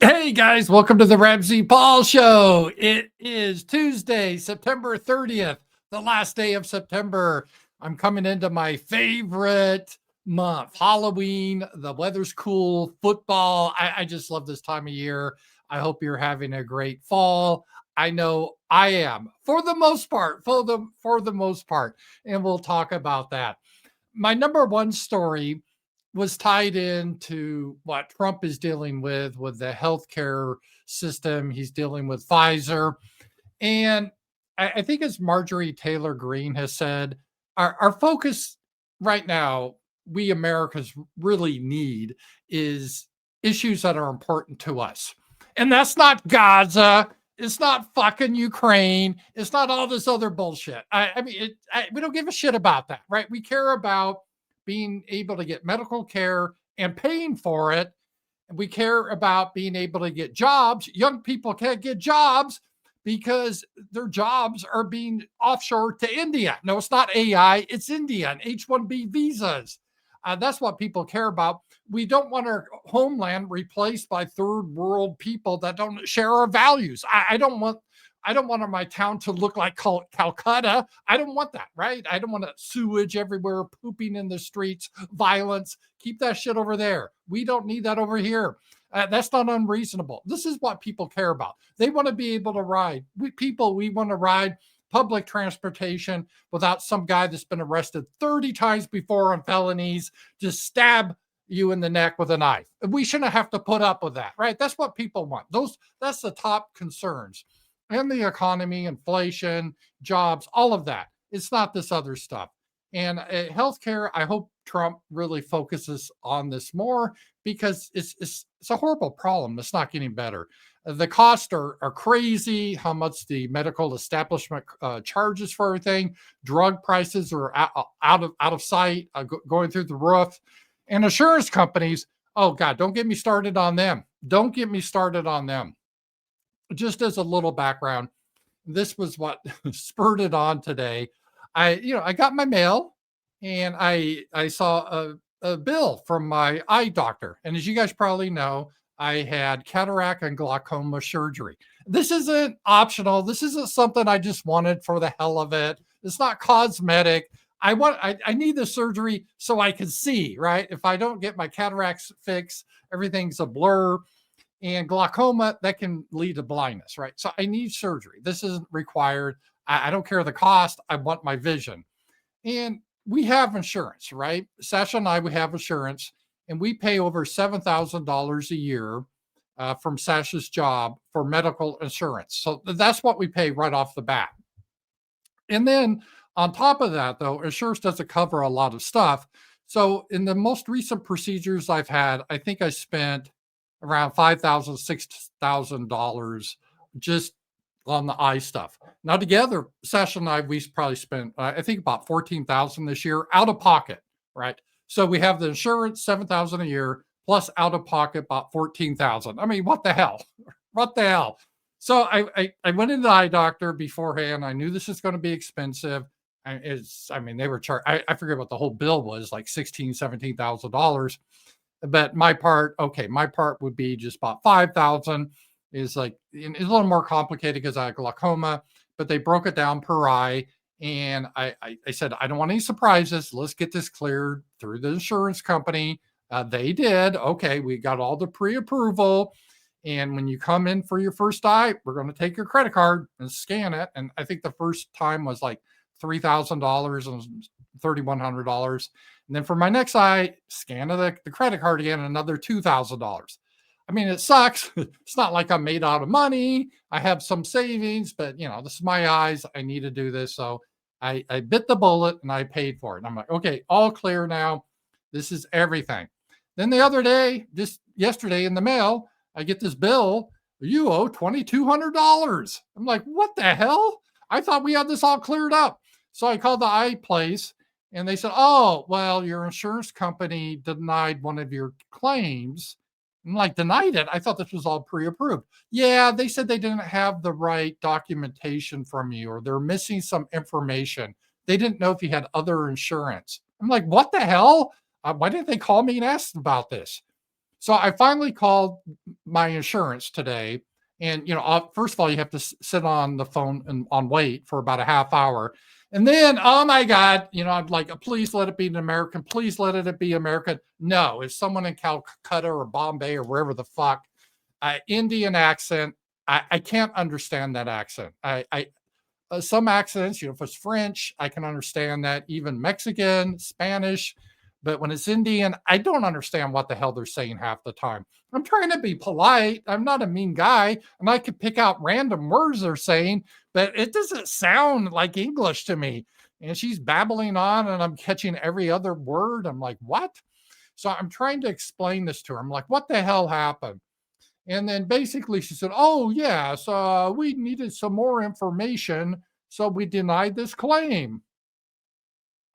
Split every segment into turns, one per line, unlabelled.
Hey guys, welcome to the Ramsey Paul Show. It is Tuesday, September 30th, the last day of September. I'm coming into my favorite month, Halloween. The weather's cool, football. I just love this time of year. I hope you're having a great fall. I know I am for the most part, for the most part, and we'll talk about that. My number one story was tied into what Trump is dealing with the healthcare system. He's dealing with Pfizer. And I think, as Marjorie Taylor Greene has said, our focus right now, we Americans really need, is issues that are important to us. And that's not Gaza. It's not fucking Ukraine. It's not all this other bullshit. We don't give a shit about that, right? We care about being able to get medical care and paying for it. We care about being able to get jobs. Young people can't get jobs because their jobs are being offshore to India. No, it's not AI, it's India and H-1B visas. That's what people care about. We don't want our homeland replaced by third world people that don't share our values. I don't want my town to look like Calcutta. I don't want that, right? I don't want sewage everywhere, pooping in the streets, violence. Keep that shit over there. We don't need that over here. That's not unreasonable. This is what people care about. They want to be able to ride. We want to ride public transportation without some guy that's been arrested 30 times before on felonies just stab you in the neck with a knife. We shouldn't have to put up with that, right? That's what people want. That's the top concerns. And the economy, inflation, jobs, all of that. It's not this other stuff. And healthcare, I hope Trump really focuses on this more, because it's a horrible problem. It's not getting better. The costs are crazy. How much the medical establishment charges for everything. Drug prices are out of sight, going through the roof. And insurance companies, oh God, don't get me started on them. Don't get me started on them. Just as a little background, this was what spurred it on today. I got my mail, and I saw a bill from my eye doctor. And as you guys probably know, I had cataract and glaucoma surgery. This isn't optional. This isn't something I just wanted for the hell of it. It's not cosmetic. I need the surgery so I can see, right? If I don't get my cataracts fixed, everything's a blur. And glaucoma, that can lead to blindness, right? So I need surgery. This isn't required. I don't care the cost. I want my vision. And we have insurance, right? Sasha and I, we have insurance, and we pay over $7,000 a year from Sasha's job for medical insurance. So that's what we pay right off the bat. And then on top of that, though, insurance doesn't cover a lot of stuff. So in the most recent procedures I've had, I think I spent around $5,000, $6,000 just on the eye stuff. Now together, Sasha and we probably spent, I think, about 14,000 this year out of pocket, right? So we have the insurance, 7,000 a year, plus out of pocket about 14,000. I mean, what the hell? What the hell? So I went into the eye doctor beforehand. I knew this was going to be expensive. They were charged. I forget what the whole bill was, like $16,000, $17,000. But my part would be just about 5,000. Is like, it's a little more complicated because I have glaucoma, but they broke it down per eye. And I said, I don't want any surprises. Let's get this cleared through the insurance company. They did. Okay, we got all the pre-approval. And when you come in for your first eye, we're going to take your credit card and scan it. And I think the first time was like $3,000 and $3,100. And then for my next eye, scan the credit card again, another $2,000. I mean, it sucks. It's not like I'm made out of money. I have some savings, but this is my eyes. I need to do this. So I bit the bullet and I paid for it. And I'm like, okay, all clear now. This is everything. Then the other day, just yesterday in the mail, I get this bill. You owe $2,200. I'm like, what the hell? I thought we had this all cleared up. So I called the eye place, and they said, oh, well, your insurance company denied one of your claims. I'm like, denied it? I thought this was all pre-approved. Yeah, they said they didn't have the right documentation from you, or they're missing some information. They didn't know if you had other insurance. I'm like, what the hell? Why didn't they call me and ask about this? So I finally called my insurance today. And, first of all, you have to sit on the phone and on wait for about a half hour. And then, oh my God, I'm like, please let it be an American. Please let it be American. No, it's someone in Calcutta or Bombay or wherever the fuck. Indian accent. I can't understand that accent. Some accents, if it's French, I can understand that. Even Mexican, Spanish. But when it's Indian, I don't understand what the hell they're saying half the time. I'm trying to be polite. I'm not a mean guy. And I could pick out random words they're saying, but it doesn't sound like English to me. And she's babbling on and I'm catching every other word. I'm like, what? So I'm trying to explain this to her. I'm like, what the hell happened? And then basically she said, oh, yeah, so we needed some more information. So we denied this claim.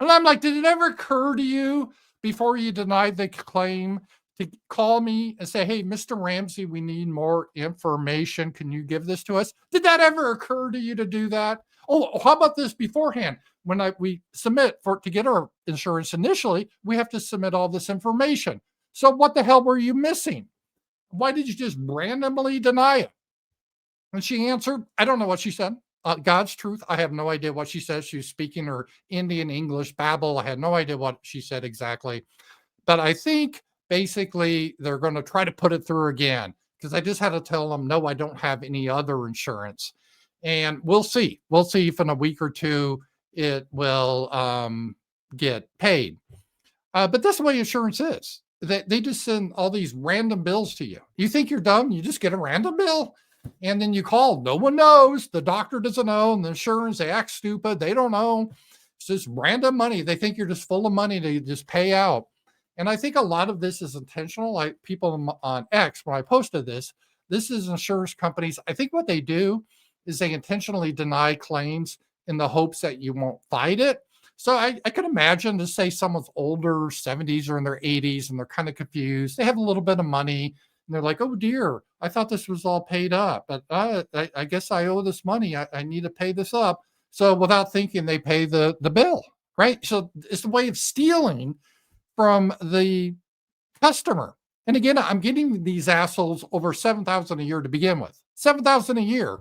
And I'm like, did it ever occur to you before you denied the claim to call me and say, hey, Mr. Ramsey, we need more information. Can you give this to us? Did that ever occur to you to do that? Oh, how about this beforehand? When we submit to get our insurance initially, we have to submit all this information. So what the hell were you missing? Why did you just randomly deny it? And she answered, I don't know what she said. God's truth, I have no idea what she said. She was speaking her Indian English babble. I had no idea what she said exactly. But I think basically they're going to try to put it through again because I just had to tell them, no, I don't have any other insurance. And we'll see. We'll see if in a week or two it will get paid. But that's the way insurance is. They just send all these random bills to you. You think you're dumb? You just get a random bill. And then you call. No one knows. The doctor doesn't know. And the insurance, they act stupid. They don't know. It's just random money. They think you're just full of money to just pay out. And I think a lot of this is intentional. Like people on X, when I posted this is insurance companies. I think what they do is they intentionally deny claims in the hopes that you won't fight it. So I could imagine to say someone's older, 70s or in their 80s, and they're kind of confused. They have a little bit of money, and they're like, oh dear, I thought this was all paid up, but I guess I owe this money. I need to pay this up. So without thinking, they pay the bill, right? So it's a way of stealing from the customer. And again, I'm getting these assholes over $7,000 a year to begin with, $7,000 a year.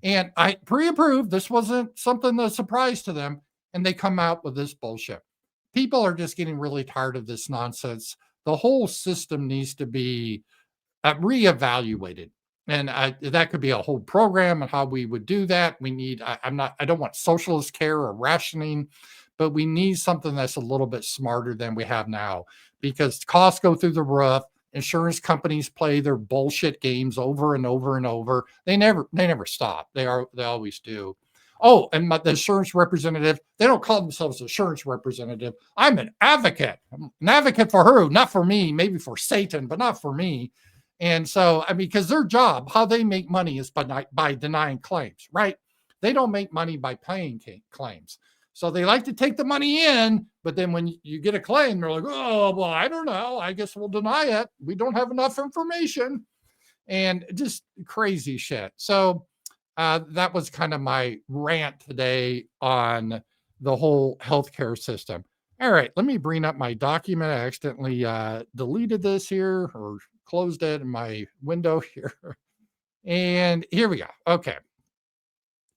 And I pre-approved. This wasn't something that's a surprise to them. And they come out with this bullshit. People are just getting really tired of this nonsense. The whole system needs to be reevaluated. And that could be a whole program and how we would do that. We need, I don't want socialist care or rationing, but we need something that's a little bit smarter than we have now because costs go through the roof. Insurance companies play their bullshit games over and over and over. They never stop. They always do. Oh, and the insurance representative, they don't call themselves insurance representative. I'm an advocate. I'm an advocate for who? Not for me, maybe for Satan, but not for me. And so, because their job, how they make money is by denying claims, right? They don't make money by paying claims. So they like to take the money in, but then when you get a claim, they're like, oh, well, I don't know. I guess we'll deny it. We don't have enough information. And just crazy shit. So that was kind of my rant today on the whole healthcare system. All right, let me bring up my document. I accidentally deleted this here or closed it in my window here. And here we go. Okay.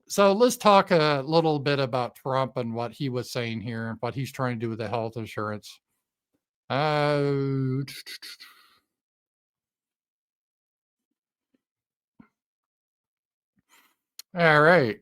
So let's talk a little bit about Trump and what he was saying here and what he's trying to do with the health insurance. All right.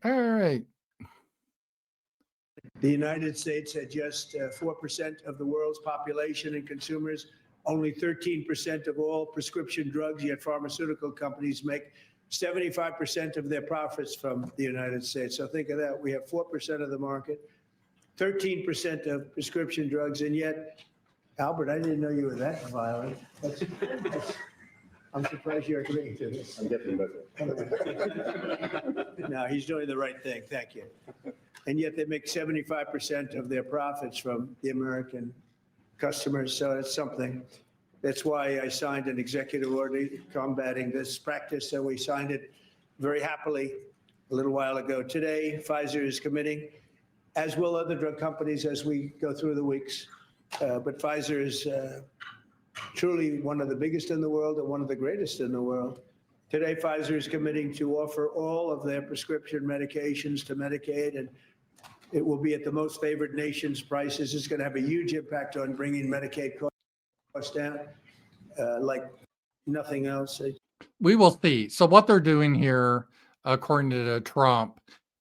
The United States had just 4% of the world's population and consumers, only 13% of all prescription drugs, yet pharmaceutical companies make 75% of their profits from the United States. So think of that. We have 4% of the market, 13% of prescription drugs, and yet, Albert, I didn't know you were that violent. I'm surprised you're agreeing to this.
I'm getting better.
No, he's doing the right thing. Thank you. And yet they make 75% of their profits from the American customers. So it's something. That's why I signed an executive order combating this practice. And we signed it very happily a little while ago. Today, Pfizer is committing, as will other drug companies as we go through the weeks. But Pfizer is truly one of the biggest in the world and one of the greatest in the world. Today, Pfizer is committing to offer all of their prescription medications to Medicaid, and it will be at the most favored nation's prices. It's going to have a huge impact on bringing Medicaid costs down like nothing else.
We will see. So what they're doing here, according to Trump,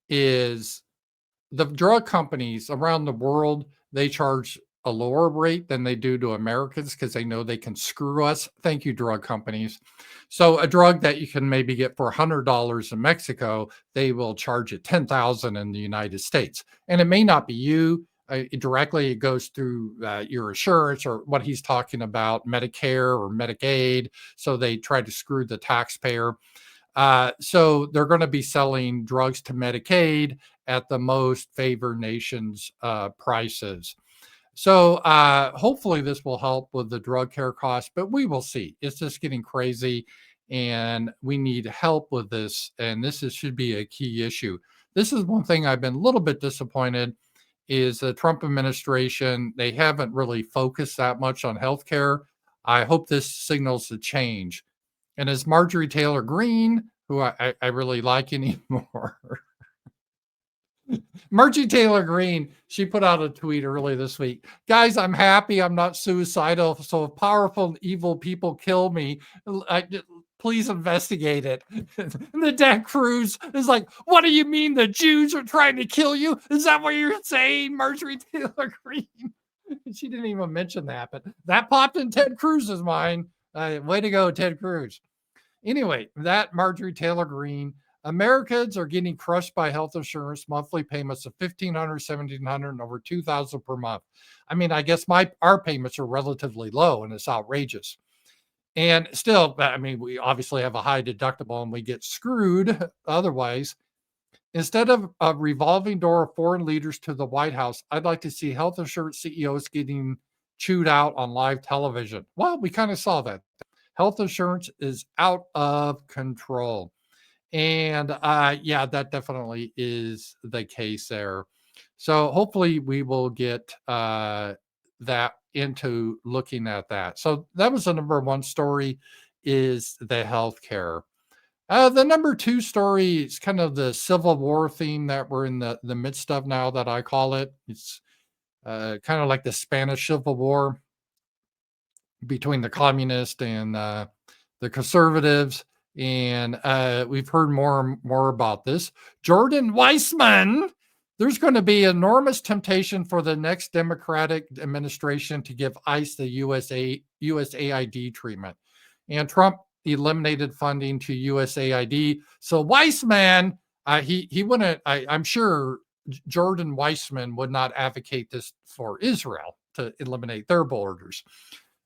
is the drug companies around the world, they charge a lower rate than they do to Americans because they know they can screw us. Thank you, drug companies. So a drug that you can maybe get for $100 in Mexico, they will charge you $10,000 in the United States. And it may not be you directly. It goes through your insurance or what he's talking about, Medicare or Medicaid. So they try to screw the taxpayer. So they're going to be selling drugs to Medicaid at the most favored nations prices. So hopefully this will help with the drug care costs, but we will see. It's just getting crazy and we need help with this. And this should be a key issue. This is one thing I've been a little bit disappointed is the Trump administration. They haven't really focused that much on healthcare. I hope this signals a change. And as Marjorie Taylor Greene, who I really like anymore, Marjorie Taylor Greene, she put out a tweet early this week. Guys, I'm happy I'm not suicidal. So if powerful and evil people kill me, please investigate it. And the Ted Cruz is like, what do you mean the Jews are trying to kill you? Is that what you're saying, Marjorie Taylor Greene? She didn't even mention that, but that popped in Ted Cruz's mind. Way to go, Ted Cruz. Anyway, that Marjorie Taylor Greene, Americans are getting crushed by health insurance monthly payments of $1,500, $1,700, and over $2,000 per month. I mean, I guess our payments are relatively low, and it's outrageous. And still, I mean, we obviously have a high deductible, and we get screwed otherwise. Instead of a revolving door of foreign leaders to the White House, I'd like to see health insurance CEOs getting chewed out on live television. Well, we kind of saw that. Health insurance is out of control. And yeah, that definitely is the case there. So hopefully we will get that into looking at that. So that was the number one story, is the healthcare. The number two story is kind of the Civil War theme that we're in the midst of now, that I call it. It's kind of like the Spanish Civil War between the communists and the conservatives. And we've heard more and more about this. Jordan Weissman, there's going to be enormous temptation for the next Democratic administration to give ICE the USAID treatment. And Trump eliminated funding to USAID. So Weissman, he wouldn't, I'm sure Jordan Weissman would not advocate this for Israel to eliminate their borders.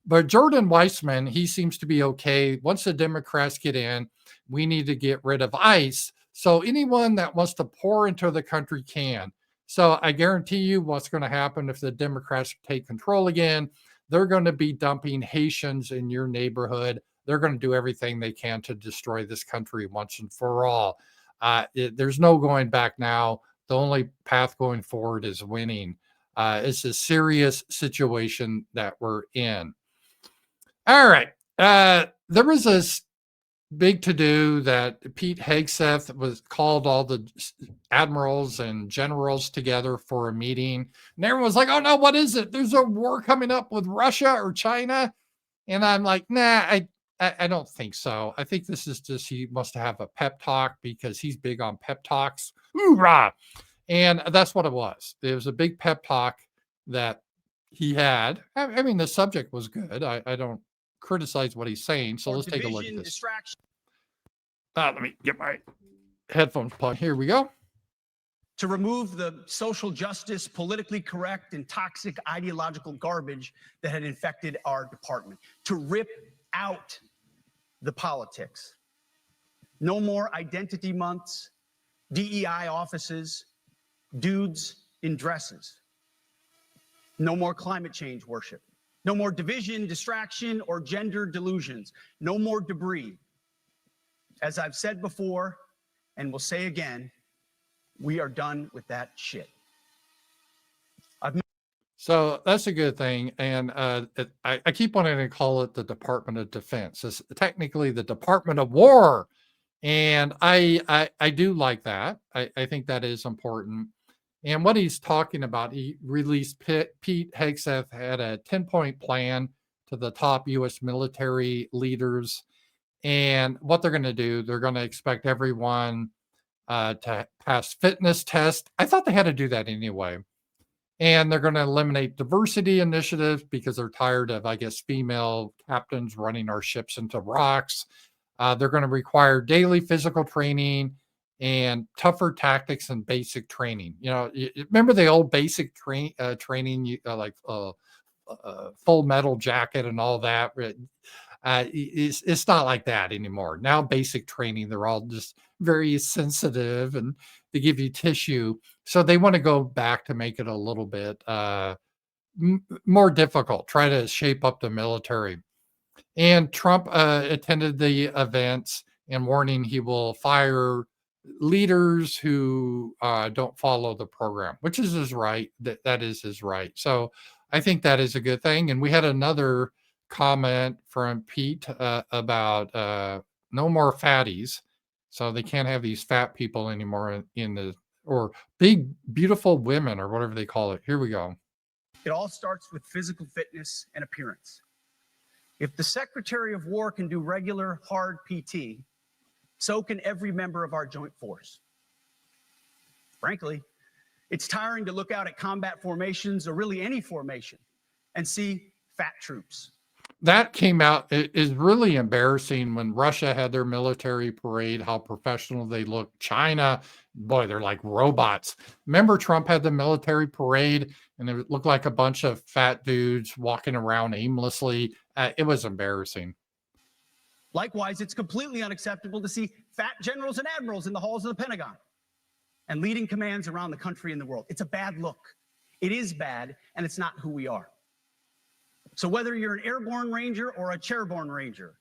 But Jordan Weissman, he seems to be okay. Once the Democrats get in, we need to get rid of ICE. So anyone that wants to pour into the country can. So I guarantee you what's going to happen if the Democrats take control again, they're going to be dumping Haitians in your neighborhood. They're going to do everything they can to destroy this country once and for all. There's no going back now. The only path going forward is winning. It's a serious situation that we're in. All right. There was this big to-do that Pete Hegseth was called all the admirals and generals together for a meeting. And everyone was like, oh no, what is it? There's a war coming up with Russia or China. And I'm like, nah, I don't think so. I think this is just, he must have a pep talk because he's big on pep talks. Hoorah! And that's what it was. It was a big pep talk that he had. I mean, the subject was good. I don't criticize what he's saying. So let's take a look at this. Let me get my headphones plugged. Here we go.
To remove the social justice, politically correct, and toxic ideological garbage that had infected our department. To rip out the politics. No more identity months, DEI offices, dudes in dresses. No more climate change worship. No more division, distraction, or gender delusions. No more debris. As I've said before, and will say again, we are done with that shit.
So that's a good thing. And I keep wanting to call it the Department of Defense. It's technically the Department of War. And I do like that. I think that is important. And what he's talking about, he released Pete Hegseth had a 10-point plan to the top U.S. military leaders. And what they're going to do, they're going to expect everyone to pass fitness tests. I thought they had to do that anyway. And they're going to eliminate diversity initiatives because they're tired of, I guess, female captains running our ships into rocks. They're going to require daily physical training and tougher tactics and basic training. Remember the old basic training, like Full Metal Jacket and all that. It's not like that anymore. Now, basic training, they're all just very sensitive and they give you tissue. So they want to go back to make it a little bit more difficult, try to shape up the military. And Trump attended the events and warning he will fire leaders who don't follow the program, which is his right. That is his right. So I think that is a good thing. And we had another comment from Pete about no more fatties. So they can't have these fat people anymore or big, beautiful women or whatever they call it. Here we go.
It all starts with physical fitness and appearance. If the Secretary of War can do regular, hard PT, so can every member of our joint force. Frankly, it's tiring to look out at combat formations or really any formation and see fat troops.
That came out. It is really embarrassing when Russia had their military parade, how professional they look. China, boy, they're like robots. Remember Trump had the military parade and it looked like a bunch of fat dudes walking around aimlessly. It was embarrassing.
Likewise, it's completely unacceptable to see fat generals and admirals in the halls of the Pentagon and leading commands around the country and the world. It's a bad look. It is bad, and it's not who we are. So whether you're an airborne ranger or a chairborne ranger,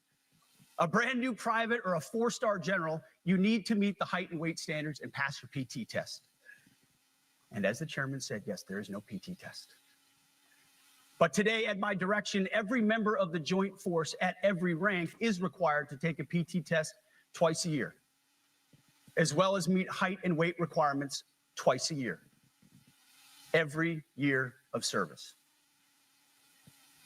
a brand new private or a 4-star general, you need to meet the height and weight standards and pass your PT test. And as the chairman said, yes, there is no PT test. But today, at my direction, every member of the joint force at every rank is required to take a PT test twice a year, as well as meet height and weight requirements twice a year, every year of service.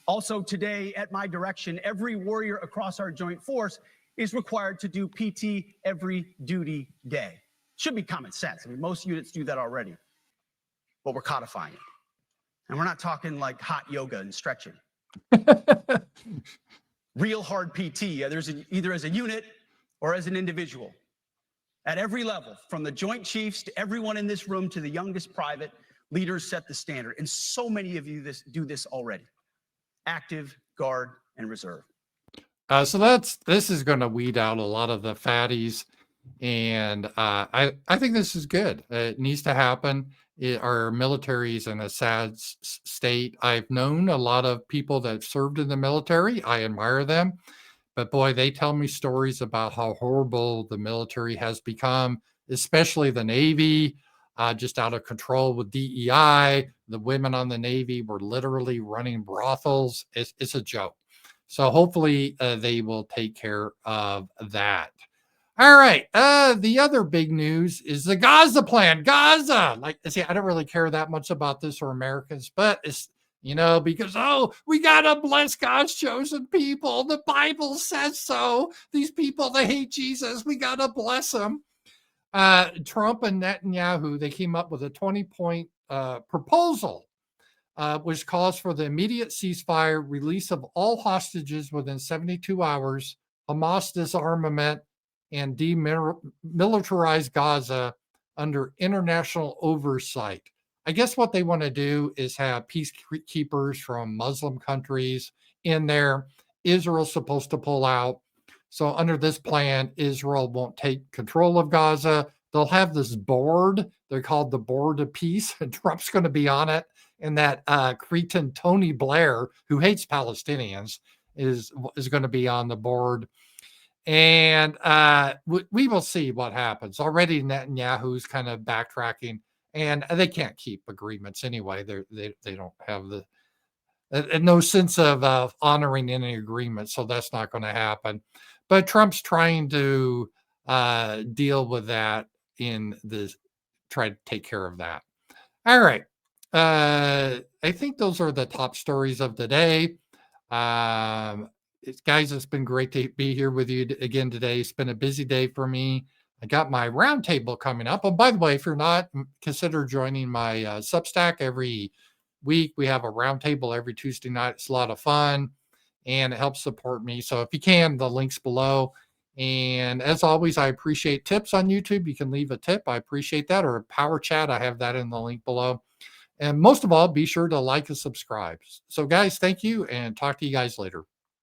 Also today, at my direction, every warrior across our joint force is required to do PT every duty day. Should be common sense. I mean, most units do that already, but we're codifying it. And we're not talking like hot yoga and stretching. Real hard PT, either as a unit or as an individual. At every level, from the Joint Chiefs to everyone in this room to the youngest private, leaders set the standard. And so many of you do this already. Active, guard, and reserve.
So this is going to weed out a lot of the fatties. And I think this is good. It needs to happen. Our military is in a sad state. I've known a lot of people that served in the military. I admire them. But boy, they tell me stories about how horrible the military has become, especially the Navy, just out of control with DEI. The women on the Navy were literally running brothels. It's a joke. So hopefully they will take care of that. All right. The other big news is the Gaza plan. Gaza. Like, see, I don't really care that much about this for Americans, but it's, because, we got to bless God's chosen people. The Bible says so. These people, they hate Jesus. We got to bless them. Trump and Netanyahu, they came up with a 20-point proposal, which calls for the immediate ceasefire, release of all hostages within 72 hours, Hamas disarmament, and demilitarize Gaza under international oversight. I guess what they want to do is have peacekeepers from Muslim countries in there. Israel's supposed to pull out. So under this plan, Israel won't take control of Gaza. They'll have this board. They're called the Board of Peace, and Trump's going to be on it. And that cretin Tony Blair, who hates Palestinians, is going to be on the board. And we will see what happens. Already Netanyahu's kind of backtracking. and they can't keep agreements anyway. They don't have the no sense of honoring any agreement, so that's not going to happen. But Trump's trying to deal with that try to take care of that. All right. I think those are the top stories of the day. Guys, it's been great to be here with you again today. It's been a busy day for me. I got my roundtable coming up. Oh, by the way, if you're not, consider joining my Substack. Every week we have a roundtable every Tuesday night. It's a lot of fun and it helps support me. So if you can, the link's below. And as always, I appreciate tips on YouTube. You can leave a tip. I appreciate that. Or a power chat. I have that in the link below. And most of all, be sure to like and subscribe. So guys, thank you and talk to you guys later.